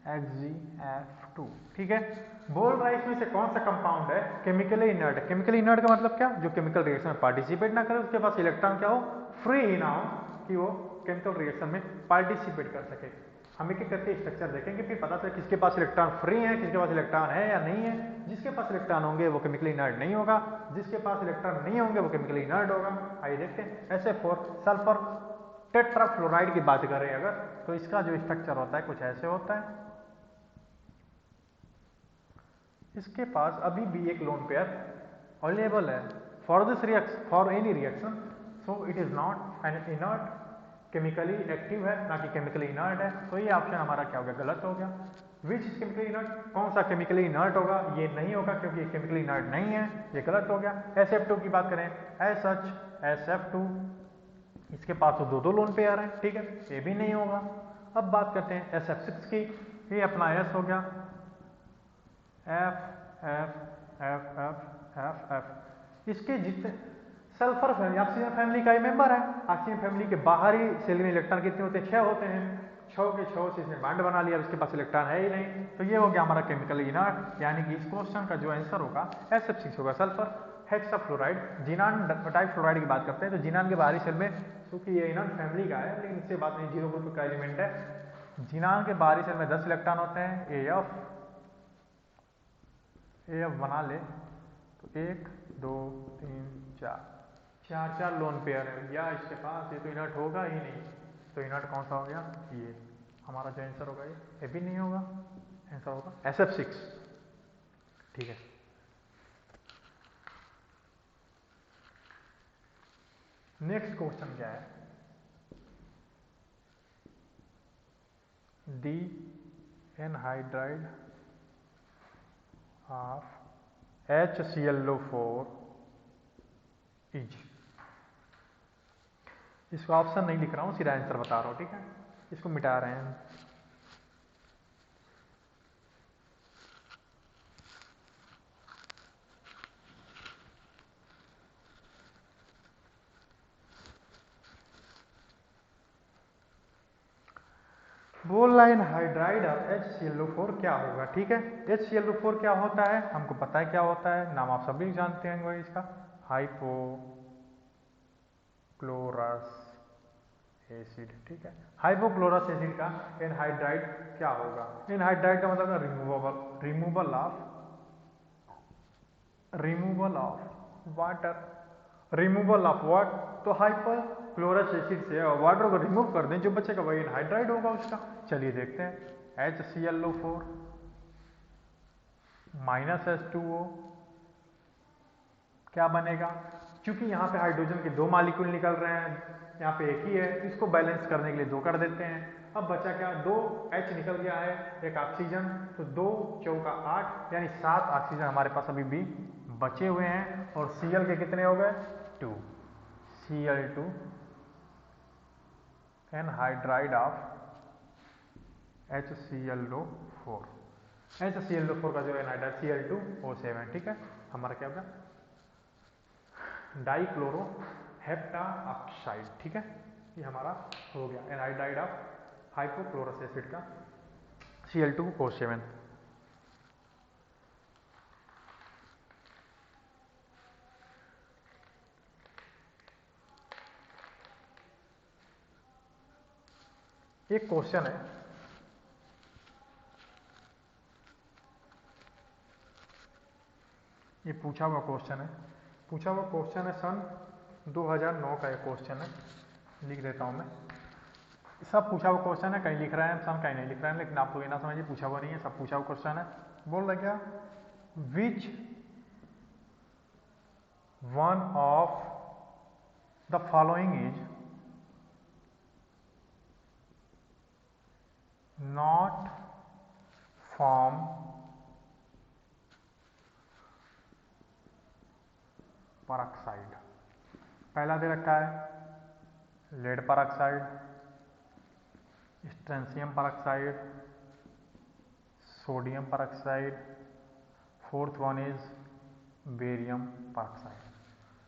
XgF2, ठीक है। बोल रहा है इसमें से कौन सा कंपाउंड है केमिकली इनर्ट है। केमिकली इनर्ट का मतलब क्या, जो केमिकल रिएक्शन में पार्टिसिपेट ना करे, उसके पास इलेक्ट्रॉन क्या हो, फ्री ही ना हो कि वो केमिकल रिएक्शन में पार्टिसिपेट कर सके। हम एक एक करके स्ट्रक्चर देखेंगे, फिर पता चले किसके पास इलेक्ट्रॉन फ्री है, किसके पास इलेक्ट्रॉन है या नहीं है। जिसके पास इलेक्ट्रॉन होंगे वो केमिकली इनर्ट नहीं होगा, जिसके पास इलेक्ट्रॉन नहीं होंगे वो केमिकली इनर्ट होगा। आइए देखते हैं। SF4 सल्फर टेट्राफ्लोराइड की बात करें अगर, तो इसका जो स्ट्रक्चर होता है कुछ ऐसे होता है। इसके पास अभी भी एक लोन पेयर अवेलेबल है for this reaction, for any reaction, so it is not an inert, chemically active है ना कि केमिकली इनर्ट है। तो ये ऑप्शन हमारा क्या हो गया, गलत हो गया। विच इज केमिकली इनर्ट, कौन सा केमिकली इनर्ट होगा, ये नहीं होगा क्योंकि ये केमिकली इनर्ट नहीं है, ये गलत हो गया। SF2 की बात करें, एज सच SF2, इसके पास तो दो दो लोन पेयर हैं, ठीक है, ये भी नहीं होगा। अब बात करते हैं SF6 की, ये अपना S हो गया, F F F F F F। इसके जितने सल्फर फैमिली ऑक्सीजन फैमिली का ही मेंबर है। ऑक्सीजन फैमिली के बाहरी सेल में इलेक्ट्रॉन कितने होते हैं, 6 होते हैं। 6 के 6 से इसने बॉन्ड बना लिया, इसके पास इलेक्ट्रॉन है ही नहीं, तो ये हो गया हमारा केमिकल इनर्ट, यानी कि इस क्वेश्चन का जो आंसर होगा SF6 होगा, सल्फर हेक्साफ्लोराइड। जिनान डाइफ्लोराइड की बात करते हैं तो जिनान के बाहरी सेल में, क्योंकि ये इनर्ट फैमिली का है लेकिन इससे बात नहीं, जीरो ग्रुप का एलिमेंट है। जिनान के बाहरी सेल में 10 इलेक्ट्रॉन होते हैं, AF बना ले तो 1 2 3 4 4 लोन पेयर है या इसके पास, ये तो इनर्ट होगा ही नहीं। तो इनर्ट कौन सा हो गया, ये हमारा जो आंसर होगा ये भी नहीं होगा, आंसर होगा SF6, ठीक है। नेक्स्ट क्वेश्चन क्या है, D anhydride of HClO4 is इसको ऑप्शन नहीं लिख रहा हूँ, सीधा आंसर बता रहा हूँ, ठीक है। इसको मिटा रहे हैं। बोल रहा है एनहाइड्राइड ऑफ HClO4 क्या होगा, ठीक है। HClO4 क्या होता है, हमको पता है क्या होता है, नाम आप सभी जानते हैं इसका, हाइपोक्लोरस एसिड, ठीक है। हाइपोक्लोरस एसिड का एनहाइड्राइड क्या होगा। एनहाइड्राइड का मतलब removal of water, removal of what, तो हाइपोक्लोरस एसिड से वाटर को रिमूव कर दें, जो बचेगा वही एनहाइड्राइड होगा उसका। चलिए देखते हैं। HClO4 माइनस H2O क्या बनेगा, क्योंकि यहाँ पे हाइड्रोजन के 2 मॉलिक्यूल निकल रहे हैं, यहाँ पे एक ही है, इसको बैलेंस करने के लिए 2 कर देते हैं। अब बचा क्या, 2 H निकल गया है, एक ऑक्सीजन, तो 2 चौका 8 यानी 7 ऑक्सीजन हमारे पास अभी भी बचे हुए हैं। और Cl के कितने हो गए, 2, Cl2 anhydride of HClO4। HClO4 का जो एनहाइड्राइड Cl2O7, ठीक है। हमारा क्या होगा, डाइक्लोरो हेप्टा ऑक्साइड, ठीक है। ये हमारा हो गया एनहाइड्राइड ऑफ हाइपोक्लोरस एसिड का Cl2O7। एक क्वेश्चन है, ये पूछा हुआ क्वेश्चन है सन 2009 का एक क्वेश्चन है, लिख देता हूं मैं। सब पूछा हुआ क्वेश्चन है, कहीं लिख रहा है सन, कहीं नहीं लिख रहा है, लेकिन आप लोग ये ना समझिए पूछा हुआ नहीं है, सब पूछा हुआ क्वेश्चन है। बोल रहा क्या, which one of the following is not form peroxide. पहला दे रखा है lead peroxide, strontium peroxide, sodium peroxide, fourth one is barium peroxide.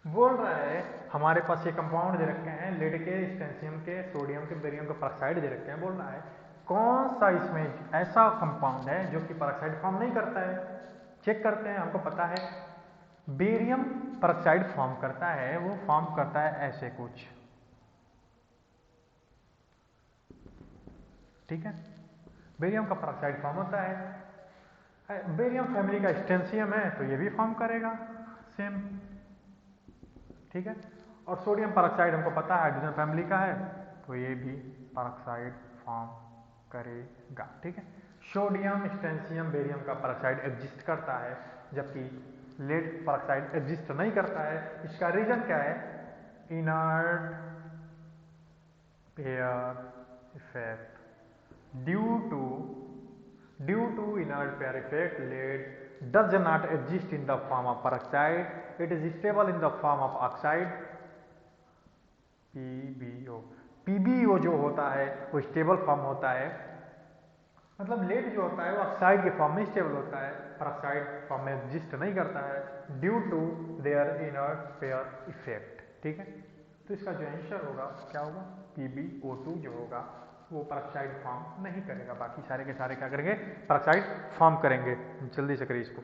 बोल रहा है हमारे पास ये कंपाउंड दे रखे हैं, लेड के, स्ट्रेंशियम के, सोडियम के, बेरियम के परऑक्साइड दे रखे हैं। बोल रहा है कौन सा इसमें ऐसा कंपाउंड है जो कि परऑक्साइड फॉर्म नहीं करता है। चेक करते हैं, हमको पता है बेरियम परऑक्साइड फॉर्म करता है, वो फॉर्म करता है ऐसे कुछ, ठीक है। बेरियम का परऑक्साइड फॉर्म होता है, बेरियम फैमिली का स्ट्रेंशियम है तो ये भी फॉर्म करेगा सेम, ठीक है। और सोडियम परऑक्साइड हमको पता है हाइड्रोजन फैमिली का है, तो ये भी परऑक्साइड फॉर्म करेगा, ठीक है। सोडियम, स्ट्रेंशियम, बेरियम का परऑक्साइड एग्जिस्ट करता है, जबकि लेड परऑक्साइड एग्जिस्ट नहीं करता है। इसका रीजन क्या है, inert pair effect. Due to inert pair effect, lead does not exist in the form of peroxide. It is stable in the form of oxide PbO। PbO जो होता है वो स्टेबल फॉर्म होता है, मतलब लेड जो होता है वो ऑक्साइड के फॉर्म में स्टेबल होता है, पेरोक्साइड फॉर्म में एग्जिस्ट नहीं करता है, due to their inert pair effect, ठीक है। तो इसका जो आंसर होगा क्या होगा, PbO2 जो होगा वो पेरोक्साइड फॉर्म नहीं करेगा, बाकी सारे के सारे क्या करेंगे, पेरोक्साइड फॉर्म करेंगे। जल्दी से करिए इसको।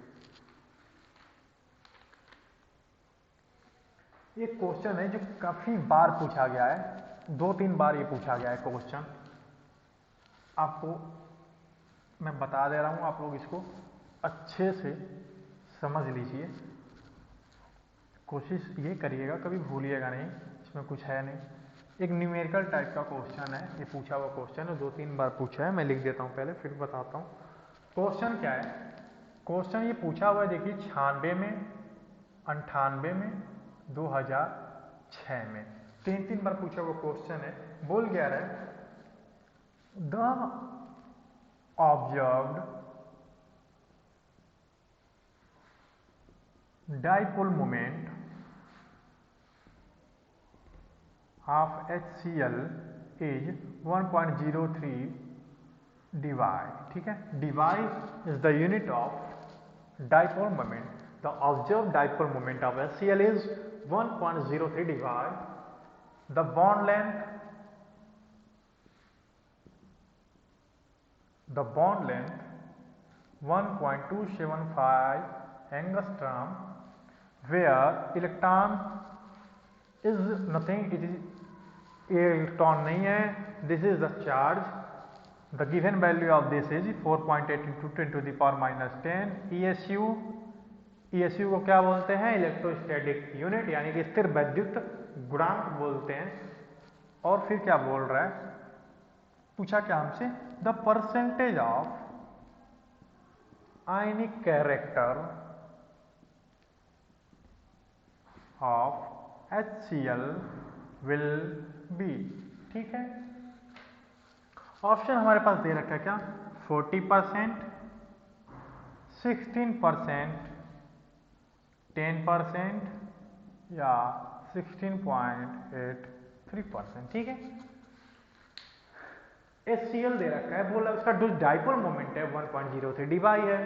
एक क्वेश्चन है जो काफी बार पूछा गया है, 2-3 बार ये पूछा गया है क्वेश्चन, आपको मैं बता दे रहा हूं, आप लोग इसको अच्छे से समझ लीजिए, कोशिश ये करिएगा कभी भूलिएगा नहीं, इसमें कुछ है नहीं। एक न्यूमेरिकल टाइप का क्वेश्चन है, ये पूछा हुआ क्वेश्चन है, 2-3 बार पूछा है, मैं लिख देता हूं पहले फिर बताता हूं क्वेश्चन क्या है। क्वेश्चन ये पूछा हुआ है, देखिए 96 में, 98 में, 2006 में, 3-3 बार पूछा हुआ क्वेश्चन है। बोल क्या रहा है, the observed dipole moment of HCl is 1.03 dy, ठीक है। dy is the unit of dipole moment. The observed dipole moment of HCl is 1.03 dy. The bond length 1.275 angstrom, where electron is nothing, it is electron नहीं है, this is the charge. The given value of this is 4.8 into 10 to the power minus 10 ESU. ESU को क्या बोलते हैं? Electrostatic unit, यानी कि स्थिर वैद्युत गुणांक बोलते हैं। और फिर क्या बोल रहा है, पूछा क्या हमसे, the percentage of ionic character of HCl will be, ठीक है। ऑप्शन हमारे पास दे रखा है क्या, 40%, 16%, 10% या 16.83%, ठीक है। HCl दे रखा है, बोला उसका जो डाइपोल मोमेंट है 1.03 dy है,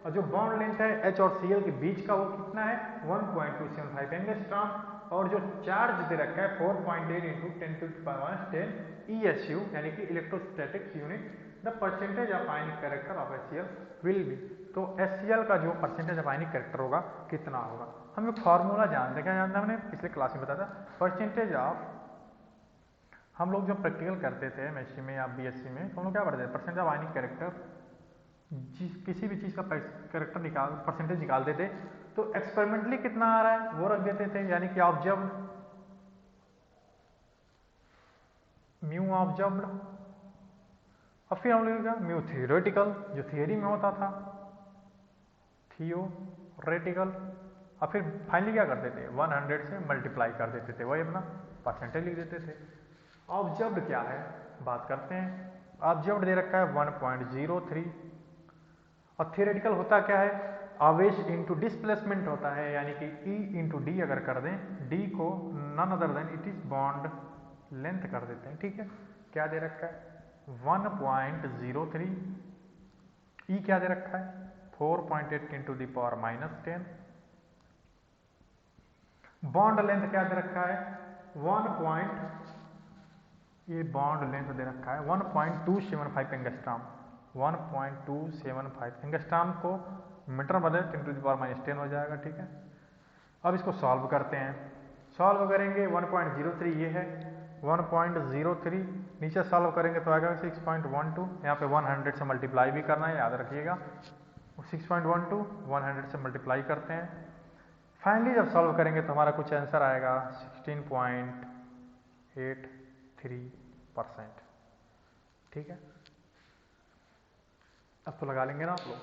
और जो बॉन्ड लेंथ है H और Cl के बीच का वो कितना है 1.275 एंगस्ट्रॉम, और जो चार्ज दे रखा है 4.8 into 10 to the power minus 10 ESU, यानी कि electrostatic unit. The percentage of ionic character of HCl will be, तो HCl का जो परसेंटेज ऑफ आयनिक कैरेक्टर होगा कितना होगा। हम लोग फॉर्मूला जानते हैं, क्या जानते हैं, हमने पिछले क्लास में बताया था, परसेंटेज ऑफ, हम लोग जो प्रैक्टिकल करते थे एमएससी में या बीएससी में, तो हम लोग क्या पढ़ते थे, परसेंटेज ऑफ आयनिक कैरेक्टर, किसी भी चीज़ का कैरेक्टर परसेंटेज निकालते थे, तो एक्सपेरिमेंटली कितना आ रहा है वो रख देते थे, यानी कि ऑब्जर्व म्यू ऑब्जर्व्ड, और फिर हम लोग म्यू थियोरेटिकल, जो थियरी में होता था, थियोरेटिकल, और फिर फाइनली क्या करते थे 100 से मल्टीप्लाई कर देते थे, वही अपना परसेंटेज लिख देते थे। ऑब्जर्व्ड क्या है बात करते हैं। ऑब्जर्व्ड दे रखा है 1.03, और थियोरेटिकल होता क्या है, आवेश इंटू डिस्प्लेसमेंट होता है, यानी कि E इंटू डी अगर कर दें, D को none other than it is bond length कर देते हैं, ठीक है। क्या दे रखा है 1.03, E क्या दे रखा है 4.8 into the power minus 10, bond length क्या दे रखा है ये बॉन्ड लेंथ दे रखा है 1.275 एंगस्ट्रॉम, 1.275 एंगस्ट्रॉम को मीटर बदले 10 to the power minus 10 हो जाएगा, ठीक है। अब इसको सॉल्व करते हैं, सॉल्व करेंगे 1.03 ये है 1.03, नीचे सॉल्व करेंगे तो आएगा 6.12, यहाँ पे 100 से मल्टीप्लाई भी करना है, याद रखिएगा, 6.12 100 से मल्टीप्लाई करते हैं, फाइनली जब सॉल्व करेंगे तो हमारा कुछ आंसर आएगा 16.83%, ठीक है। अब तो लगा लेंगे ना आप लोग।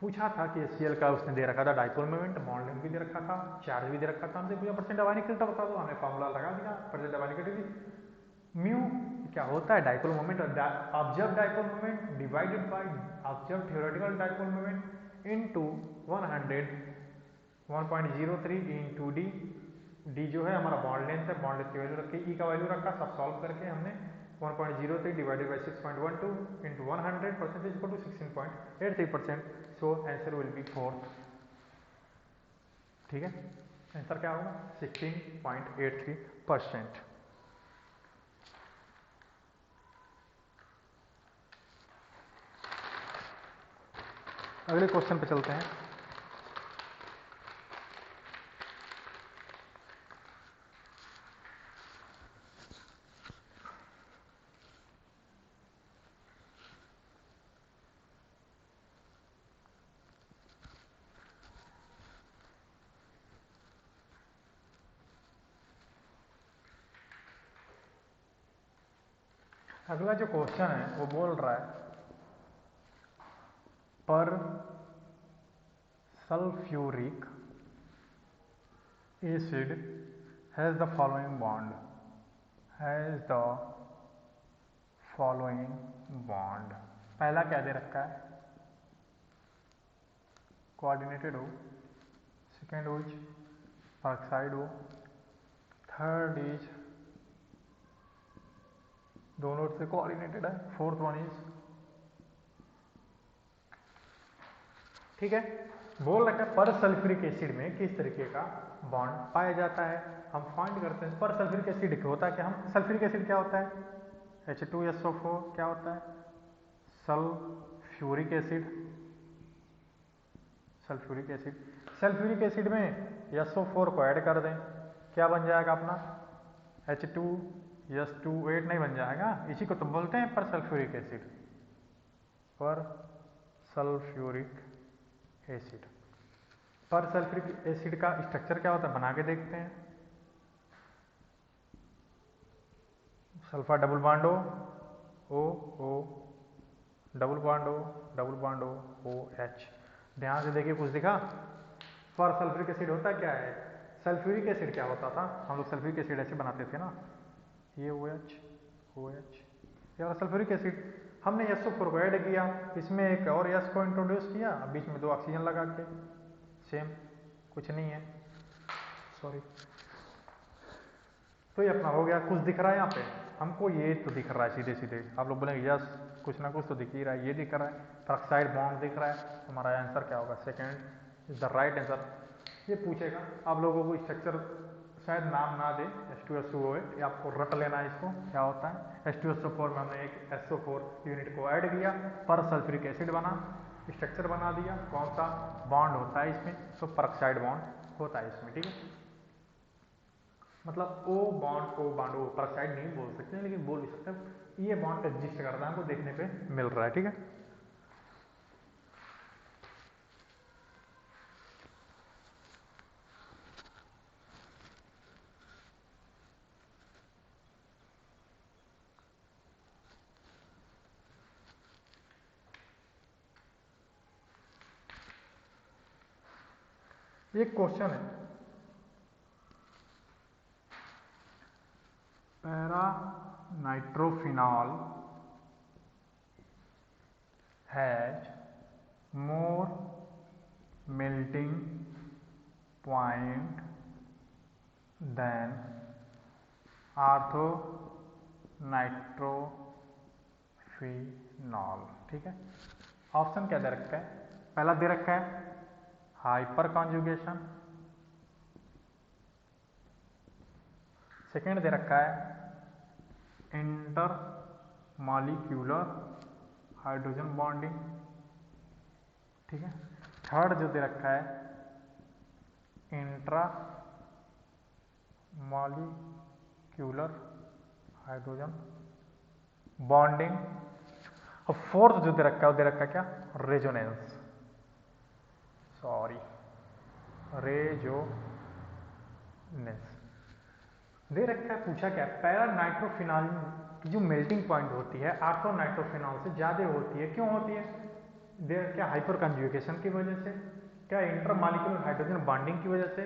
पूछा था कि HCl का उसने दे रखा था डाइपोल मोमेंट, बॉन्ड लेंथ भी दे रखा था, चार्ज भी दे रखा था, हमसे पूछा परसेंट ऑफ आयनिक कैरेक्टर बता दो, हमने फॉर्मूला लगा दिया percent of ionic character. Mu क्या होता है dipole moment, observe dipole moment divided by observe theoretical dipole moment into 103 into D, D जो है हमारा बॉन्ड लेंथ है, बॉन्ड लेंथ की वैल्यू रखी, ई का वैल्यू रखा, सब सॉल्व करके हमने 1.03 divided by 6.12 into 100 percentage equal to 16.83%, so answer will be 4, ठीक है। आंसर क्या होगा 16.83%। अगले क्वेश्चन पे चलते हैं। अगला जो क्वेश्चन है वो बोल रहा है पर sulphuric acid has the following bond, has the following bond. पहला क्या दे रखा है कोऑर्डिनेटेड हो, सेकेंड इज ऑक्साइड हो, थर्ड इज दोनों से कोऑर्डिनेटेड है। फोर्थ वन इज, ठीक है। बोल रखा है पर सल्फ्यूरिक एसिड में किस तरीके का बॉन्ड पाया जाता है, हम फाइंड करते हैं। पर सल्फ्यूरिक एसिड होता है क्या, हम सल्फ्यूरिक एसिड क्या होता है, H2SO4 क्या होता है, sulphuric acid. Sulphuric acid, sulphuric acid में SO4 को ऐड कर दें, क्या बन जाएगा अपना H2S2O8 नहीं बन जाएगा। इसी को तो बोलते हैं पर सल्फ्यूरिक एसिड, पर सल्फ्यूरिक एसिड। पर सल्फ्यूरिक एसिड का स्ट्रक्चर क्या होता है, बना के देखते हैं। Sulphur double bond O double bond OH। ध्यान से देखिए, कुछ दिखा। पर सल्फ्यूरिक एसिड होता क्या है, सल्फ्यूरिक एसिड क्या होता था, हम लोग सल्फ्यूरिक एसिड ऐसे बनाते थे ना, ये OH ये वाला सल्फ्यूरिक एसिड। हमने SO4 को ऐड किया, इसमें एक और S को इंट्रोड्यूस किया, बीच में 2 ऑक्सीजन लगा के, सेम कुछ नहीं है, सॉरी। तो ये अपना हो गया। कुछ दिख रहा है यहाँ पे हमको, ये तो दिख रहा है सीधे सीधे। आप लोग बोलेंगे यस कुछ ना कुछ तो दिख ही रहा है, ये दिख रहा है, पेरोक्साइड बॉन्ड दिख रहा है। हमारा आंसर क्या होगा, second is the right answer. ये पूछेगा आप लोगों को, स्ट्रक्चर शायद नाम ना दे, H2SO8, ये आपको रट लेना है इसको क्या होता है। H2SO4 में हमने एक SO4 यूनिट को ऐड किया, पर सल्फ्यूरिक एसिड बना, स्ट्रक्चर बना दिया। कौन सा बॉन्ड होता है इसमें, तो पेरोक्साइड बॉन्ड होता है इसमें, ठीक है। मतलब ओ बॉन्ड पेरोक्साइड नहीं बोल सकते हैं, लेकिन बोल भी सकते हैं। ये बॉन्ड एग्जिस्ट कर रहा है, हमको देखने पे मिल रहा है, ठीक है। एक क्वेश्चन है, para nitrophenol has more melting point than ortho nitrophenol, ठीक है। ऑप्शन क्या दे रखा है, पहला दे रखा है हाइपर कॉन्जुगेशन, सेकेंड दे रखा है इंटर मॉलिक्यूलर हाइड्रोजन बॉन्डिंग, ठीक है। थर्ड जो दे रखा है इंट्रा मॉलिक्यूलर हाइड्रोजन बॉन्डिंग, और फोर्थ जो दे रखा है वो दे रखा है क्या, रेजोनेंस, सॉरी रेजोनेंस दे रखा है। पूछा क्या, पैरा नाइट्रोफिनॉल की जो मेल्टिंग पॉइंट होती है आर्थो नाइट्रोफिनॉल से ज्यादा होती है, क्यों होती है, क्या हाइपर कंजुगेशन की वजह से, क्या इंटर मॉलिक्यूलर हाइड्रोजन बॉन्डिंग की वजह से,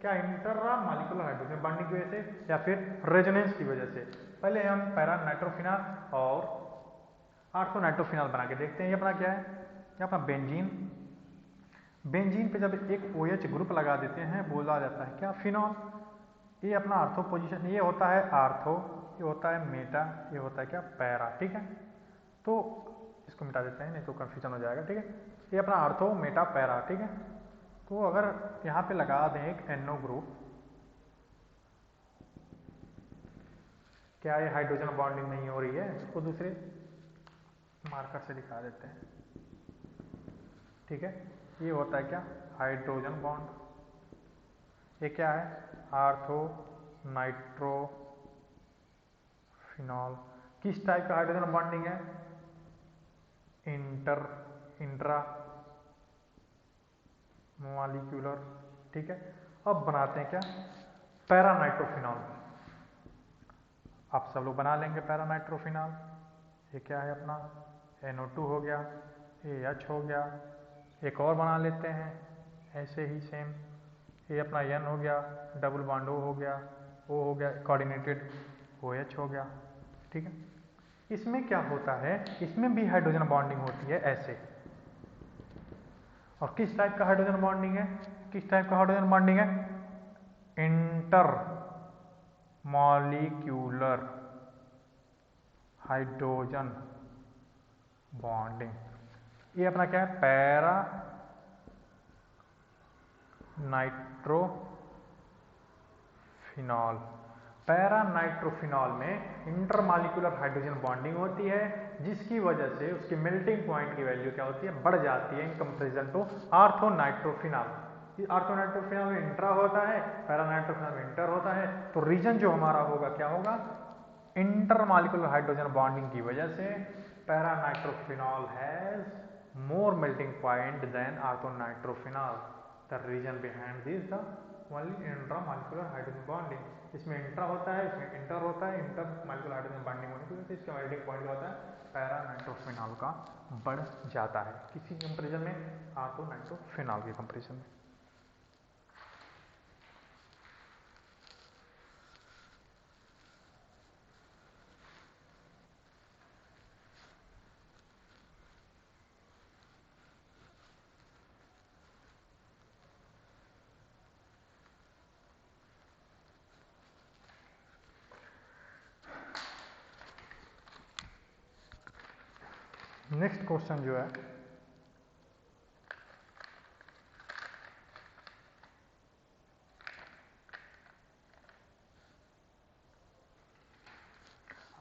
क्या इंट्रा मॉलिक्यूलर हाइड्रोजन बॉन्डिंग की वजह से, या फिर रेजोनेंस की वजह से। पहले हम पैरा नाइट्रोफिनॉल और आर्थो नाइट्रोफिनॉल बना के देखते हैं। ये अपना क्या है, ये अपना बेंजीन। बेंजीन पे जब एक OH ग्रुप लगा देते हैं, बोला जाता है क्या, फिनॉल। ये अपना आर्थो पोजीशन, ये होता है आर्थो, ये होता है मेटा, ये होता है क्या, पैरा, ठीक है। तो इसको मिटा देते हैं, नहीं तो कंफ्यूजन हो जाएगा, ठीक है। ये अपना आर्थो मेटा पैरा, ठीक है। तो अगर यहाँ पे लगा दें एक NO ग्रुप, क्या ये हाइड्रोजन बॉन्डिंग नहीं हो रही है, इसको दूसरे मार्कर से दिखा देते हैं, ठीक है। ये होता है क्या, हाइड्रोजन बॉन्ड। ये क्या है, आर्थो नाइट्रोफिनॉल। किस टाइप का हाइड्रोजन बॉन्डिंग है, इंट्रा मॉलिक्यूलर, ठीक है। अब बनाते हैं क्या, पैरा नाइट्रोफिनॉल। आप सब लोग बना लेंगे पैरा नाइट्रोफिनॉल। ये क्या है अपना, NO2 हो गया, ये H हो गया, एक और बना लेते हैं ऐसे ही सेम, ये अपना N हो गया, डबल बॉन्ड O हो गया, O हो गया, कोऑर्डिनेटेड OH हो गया, ठीक है। इसमें क्या होता है, इसमें भी हाइड्रोजन बॉन्डिंग होती है ऐसे। और किस टाइप का हाइड्रोजन बॉन्डिंग है, किस टाइप का हाइड्रोजन बॉन्डिंग है, इंटर मॉलिक्यूलर हाइड्रोजन बॉन्डिंग, ये अपना क्या है, पैरा नाइट्रोफिनॉल। पैरा नाइट्रोफिनॉल में इंटरमॉलिक्यूलर हाइड्रोजन बॉन्डिंग होती है, जिसकी वजह से उसकी मेल्टिंग पॉइंट की वैल्यू क्या होती है, बढ़ जाती है इन कंपेरिजन टू आर्थोनाइट्रोफिनॉल। आर्थोनाइट्रोफिनॉल में इंट्रा होता है, पैरा नाइट्रोफिनॉल में इंटर होता है, तो रीजन जो हमारा होगा क्या होगा, इंटरमॉलिक्यूलर हाइड्रोजन बॉन्डिंग की वजह से para nitrophenol has more melting point than orthonitrophenol. The reason behind this the only intramolecular hydrogen bonding. इसमें इंट्रा होता है, इसमें इंटर होता है, इंटर मॉलिक्यूलर हाइड्रोजन बॉन्डिंग होने की वजह से इसका मेल्टिंग पॉइंट होता है पैरा नाइट्रोफिनॉल का बढ़ जाता है किसी कंपेरिजन में, ऑर्थोनाइट्रोफिनॉल के कंपेरिजन में। नेक्स्ट क्वेश्चन जो है,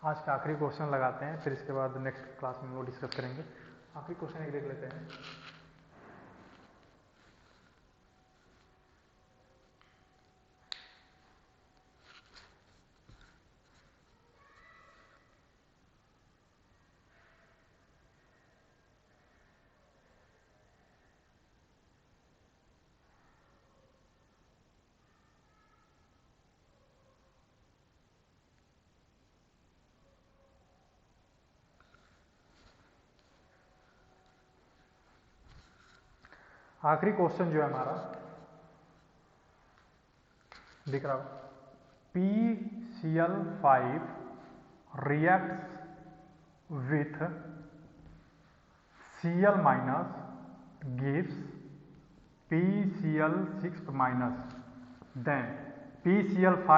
आज का आखिरी क्वेश्चन लगाते हैं, फिर इसके बाद नेक्स्ट क्लास में हम लोग डिस्कस करेंगे। आखिरी क्वेश्चन एक देख लेते हैं। आखिरी क्वेश्चन जो है हमारा, दिख रहा हो, PCl5 reacts with Cl minus gives PCl6 minus, then PCl5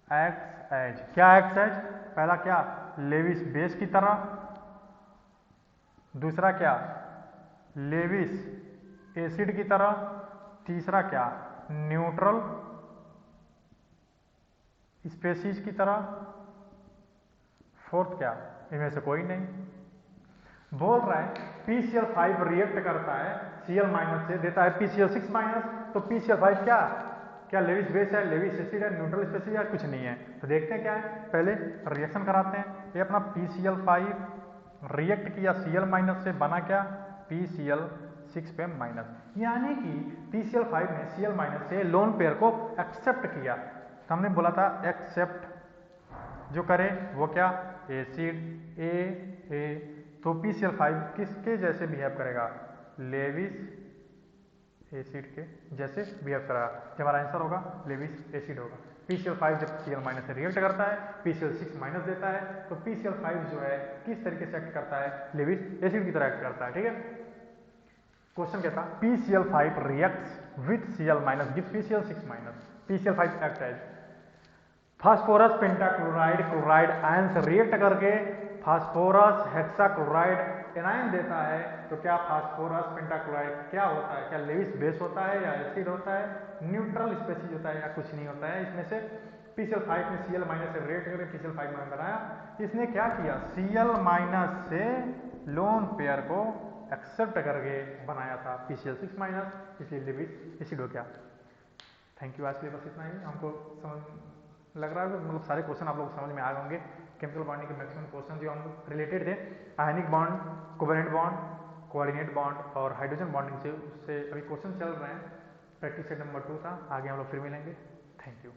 acts as, क्या acts as, पहला क्या, लेविस बेस की तरह, दूसरा क्या, लेविस एसिड की तरह, तीसरा क्या, न्यूट्रल स्पेसीज की तरह, फोर्थ क्या, इनमें से कोई नहीं। बोल रहा है PCl5 रिएक्ट करता है Cl माइनस से, देता है PCl6 माइनस, तो PCl5 क्या क्या लेविस बेस है, लेविस एसिड है, न्यूट्रल स्पेसीज है, कुछ नहीं है। तो देखते हैं क्या है, पहले रिएक्शन कराते हैं। ये अपना PCl5 रिएक्ट किया Cl माइनस से, बना क्या, PCl6 पे माइनस, यानी कि PCl5 ने Cl माइनस से लोन पेयर को एक्सेप्ट किया। तो हमने बोला था एक्सेप्ट जो करे वो क्या, एसिड ए, तो PCl5 किसके जैसे बिहेव करेगा, लेविस एसिड के जैसे बिहेव करेगा। जो हमारा आंसर होगा लेविस एसिड होगा। PCl5 जब Cl माइनस से रिएक्ट करता है, PCl6 माइनस देता है, तो PCl5 जो है किस तरीके से एक्ट करता है, लेविस एसिड की तरह एक्ट करता है। ठीक है, क्वेश्चन कहता है PCl5 reacts with Cl minus gives PCl6 minus, PCl5 act as phosphorus pentachloride chloride ion से रिएक्ट करके फास्फोरस हेक्साक्लोराइड एनायन देता है। तो क्या फास्फोरस पेंटाक्लोराइड क्या होता है, क्या लेविस बेस होता है या एसिड होता है, न्यूट्रल स्पेसीज होता है या कुछ नहीं होता है। इसमें से PCl5 ने Cl माइनस से रिएक्ट करके PCl5 माइनस बनाया। इसने क्या किया, Cl माइनस से लोन पेयर को एक्सेप्ट करके बनाया था PCl6 माइनस, इसलिए लेविस एसिड हो गया। थैंक यू, आज के लिए बस इतना ही। हमको समझ लग रहा है मतलब सारे क्वेश्चन आप लोग समझ में आ गए होंगे। केमिकल बॉन्डिंग के मैक्सिमम क्वेश्चन जो हम रिलेटेड थे ionic bond, covalent bond, coordinate bond और हाइड्रोजन बॉन्डिंग से, उससे अभी क्वेश्चन चल रहे हैं। प्रैक्टिस सेट नंबर 2 था, आगे हम लोग फिर मिलेंगे। Thank you.